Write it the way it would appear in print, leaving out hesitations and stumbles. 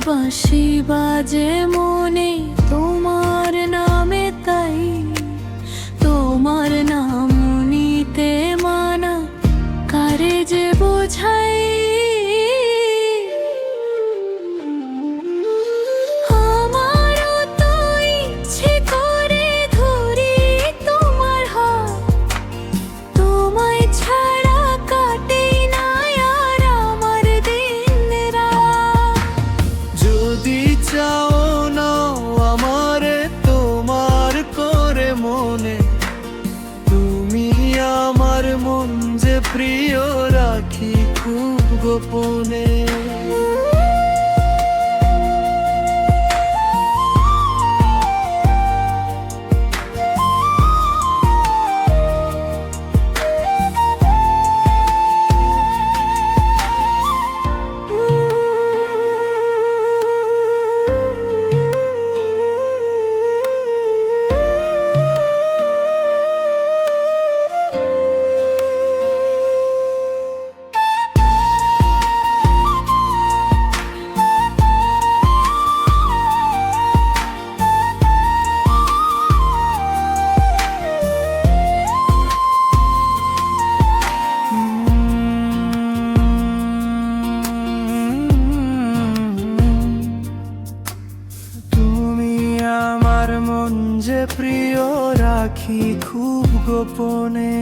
বাঁশি বাজে মনে তোমার নামে, তাই তোমার নাম নিতে মানা কারে যে বোঝাই। আমারও তো ইচ্ছে করে ধরি তোমার হাত, তোমায় ছাড়া কাটে না আর আমার দিন রাত। যদি চাও নাও আমারে তোমার করে মনে, তুমি আমার মন যে প্রিয় রাখি খুব গোপনে। আমার মন যে প্রিয় রাখি খুব গোপনে।